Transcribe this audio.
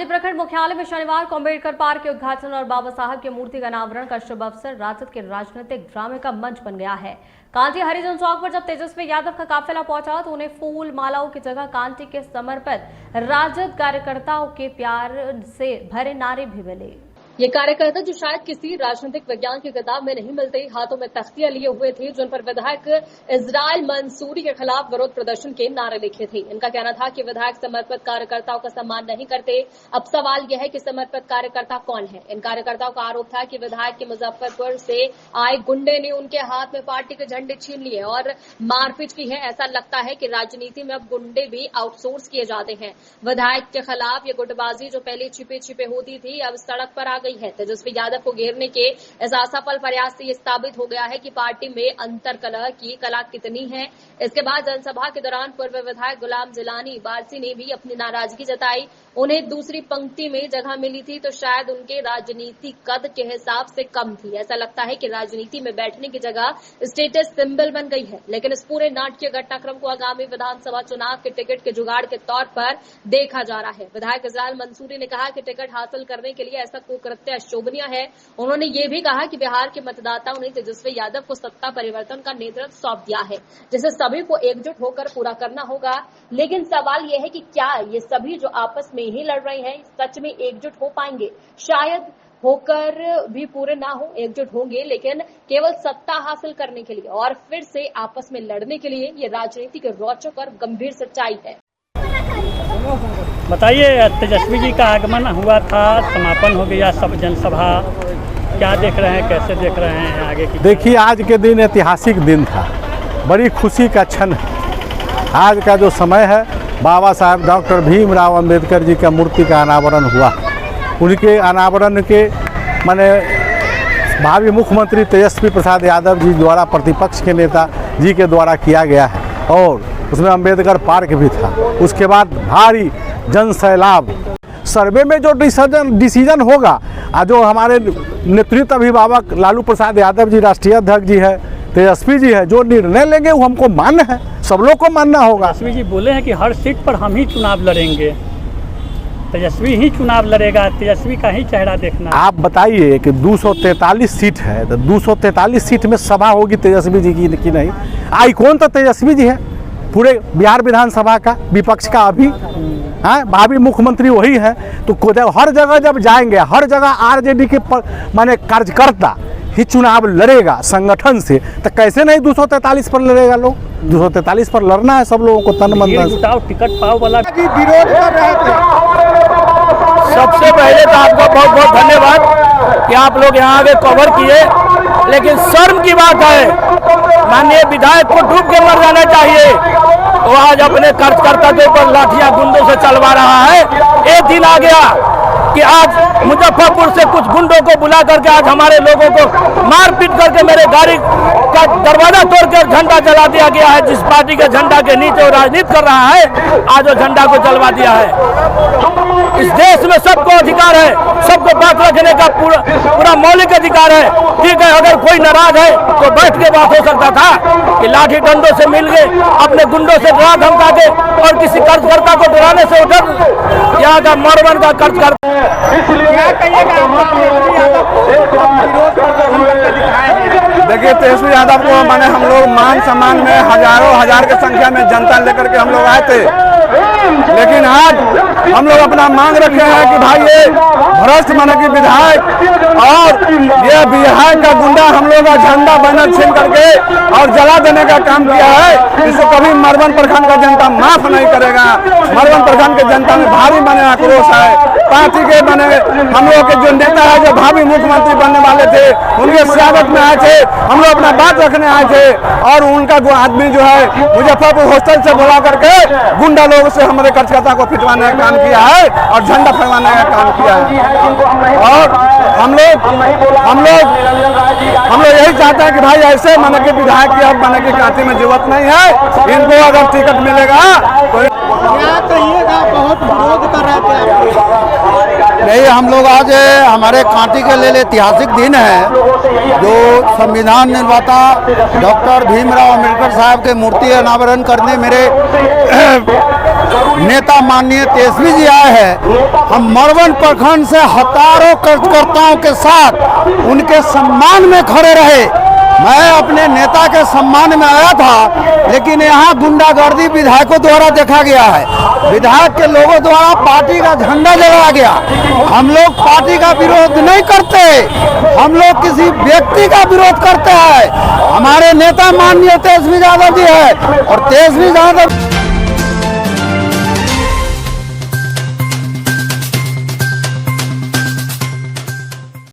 कांटी प्रखंड मुख्यालय में शनिवार को अम्बेडकर पार्क के उद्घाटन और बाबा साहब की मूर्ति का अनावरण का शुभ अवसर राजद के राजनीतिक ड्रामे का मंच बन गया है। कांटी हरिजन चौक पर जब तेजस्वी यादव का काफिला पहुंचा तो उन्हें फूल मालाओं की जगह कांटी के समर्पित राजद कार्यकर्ताओं के प्यार से भरे नारे भी मिले। ये कार्यकर्ता जो शायद किसी राजनीतिक विज्ञान की किताब में नहीं मिलते, हाथों में तख्तियां लिए हुए थे जिन पर विधायक इजराइल मंसूरी के खिलाफ विरोध प्रदर्शन के नारे लिखे थे। इनका कहना था कि विधायक समर्पित कार्यकर्ताओं का सम्मान नहीं करते। अब सवाल यह है कि समर्पित कार्यकर्ता कौन है। इन कार्यकर्ताओं का आरोप था कि विधायक के मुजफ्फरपुर से आए गुंडे ने उनके हाथ में पार्टी के झंडे छीन लिए और मारपीट की है। ऐसा लगता है कि राजनीति में अब गुंडे भी आउटसोर्स किए जाते हैं। विधायक के खिलाफ ये गुटबाजी जो पहले छिपे छिपे होती थी अब सड़क पर आ गई है। तेजस्वी यादव को घेरने के इस असफल प्रयास से ये साबित हो गया है कि पार्टी में अंतर कलह की कला कितनी है। इसके बाद जनसभा के दौरान पूर्व विधायक गुलाम जिलानी बारसी ने भी अपनी नाराजगी जताई। उन्हें दूसरी पंक्ति में जगह मिली थी तो शायद उनके राजनीति कद के हिसाब से कम थी। ऐसा लगता है कि राजनीति में बैठने की जगह स्टेटस सिंबल बन गई है। लेकिन इस पूरे नाटकीय घटनाक्रम को आगामी विधानसभा चुनाव के टिकट के जुगाड़ के तौर पर देखा जा रहा है। विधायक इजराइल मंसूरी ने कहा कि टिकट हासिल करने के लिए ऐसा कुकृत्य शोभनीय है। उन्होंने ये भी कहा कि बिहार के मतदाताओं ने तेजस्वी यादव को सत्ता परिवर्तन का नेतृत्व सौंप दिया है जिसे सभी को एकजुट होकर पूरा करना होगा। लेकिन सवाल यह है कि क्या ये सभी जो आपस में ही लड़ रहे हैं सच में एकजुट हो पाएंगे। शायद होकर भी पूरे ना हो, एकजुट होंगे लेकिन केवल सत्ता हासिल करने के लिए और फिर से आपस में लड़ने के लिए। ये राजनीति की रोचक और गंभीर सच्चाई है। बताइए, तेजस्वी जी का आगमन हुआ था, समापन हो गया सब जनसभा, क्या देख रहे हैं, कैसे देख रहे हैं आगे की? देखिए, आज के दिन ऐतिहासिक दिन था, बड़ी खुशी का क्षण है। आज का जो समय है, बाबा साहब डॉक्टर भीमराव अंबेडकर जी का मूर्ति का अनावरण हुआ। उनके अनावरण के माने भावी मुख्यमंत्री तेजस्वी प्रसाद यादव जी द्वारा प्रतिपक्ष के नेता जी के द्वारा किया गया है और उसमें अंबेडकर पार्क भी था। उसके बाद भारी जन सैलाब, सर्वे में जो डिसीजन होगा, जो हमारे नेतृत्व अभिभावक लालू प्रसाद यादव जी राष्ट्रीय अध्यक्ष जी है, तेजस्वी जी है, जो निर्णय लेंगे वो हमको मान्य है, सब लोग को मानना होगा। तेजस्वी जी बोले हैं कि हर सीट पर हम ही चुनाव लड़ेंगे, तेजस्वी ही चुनाव लड़ेगा, तेजस्वी का ही चेहरा देखना। आप बताइए कि 243 सीट है तो 243 सीट में सभा होगी तेजस्वी जी की नहीं? आइकॉन तो तेजस्वी जी है पूरे बिहार विधानसभा का, विपक्ष का अभी भावी मुख्यमंत्री वही है। तो हर जगह जब जाएंगे, हर जगह आरजेडी के माने कार्यकर्ता ही चुनाव लड़ेगा संगठन से, तो कैसे नहीं 243 पर लड़ेगा लोग? 243 पर लड़ना है सब लोगों को तन मन धन। टिकट पाओ वाला विरोध कर रहे थे। सबसे पहले तो आपका बहुत बहुत धन्यवाद कि आप लोग यहाँ आगे कवर किए, लेकिन शर्म की बात है, माननीय विधायक को डूब के मर जाना चाहिए। वो आज अपने कार्यकर्ता के ऊपर लाठियां गुंडों से चलवा रहा है। एक दिन आ गया कि आज मुजफ्फरपुर से कुछ गुंडों को बुला करके आज हमारे लोगों को मार पीट करके मेरे गाड़ी का दरवाजा तोड़कर झंडा जला दिया गया है। जिस पार्टी के झंडा के नीचे वो राजनीति कर रहा है, आज वो झंडा को जलवा दिया है। इस देश में सबको अधिकार है, सबको बात रखने का पूरा मौलिक अधिकार है। ठीक है, अगर कोई नाराज है तो बैठ के बात हो सकता था कि लाठी डंडों से मिल गए, अपने गुंडों से डरा धमका के और किसी कार्यकर्ता को डराने से उधर यहाँ का मरवन का कार्यकर्ता। देखिए, तेजस्वी यादव को माने हम लोग मान सम्मान में हजारों हजार की संख्या में जनता लेकर के हम लोग आए थे, लेकिन आज हम लोग अपना मांग रखे हैं कि भाई ये भ्रष्ट माने की विधायक और ये बिहार का गुंडा हम लोग का झंडा बैनर छीन करके और जला देने का काम किया है, इसको कभी मरवन प्रखंड का जनता माफ नहीं करेगा। मरवन प्रखंड के जनता में भारी माने आक्रोश है। पार्टी के बने हम लोग के जो नेता है, जो भावी मुख्यमंत्री बनने वाले थे, उनके स्वागत में आए थे, हम लोग अपना बात रखने आए थे और उनका आदमी जो है मुजफ्फरपुर हॉस्टल से बुला करके गुंडा लोगों से हमारे कार्यकर्ता को पिटवाने का काम किया है और झंडा फहराने का काम किया है। और हम लोग यही चाहते हैं कि भाई ऐसे माने के विधायक की अब माने की कांटी में जरूरत नहीं है। इनको अगर टिकट मिलेगा तो क्या कहिएगा, बहुत विरोध कर रहे थे। नहीं, हम लोग आज हमारे कांटी के लिए ऐतिहासिक दिन है जो संविधान निर्माता डॉक्टर भीमराव अंबेडकर साहब के मूर्ति अनावरण करने मेरे नेता माननीय तेजस्वी जी आए हैं। हम मरवन प्रखंड से हजारों कार्यकर्ताओं के साथ उनके सम्मान में खड़े रहे। मैं अपने नेता के सम्मान में आया था, लेकिन यहाँ गुंडागर्दी विधायकों द्वारा देखा गया है। विधायक के लोगों द्वारा पार्टी का झंडा जलाया गया। हम लोग पार्टी का विरोध नहीं करते, हम लोग किसी व्यक्ति का विरोध करते हैं। हमारे नेता माननीय तेजस्वी यादव जी है और तेजस्वी यादव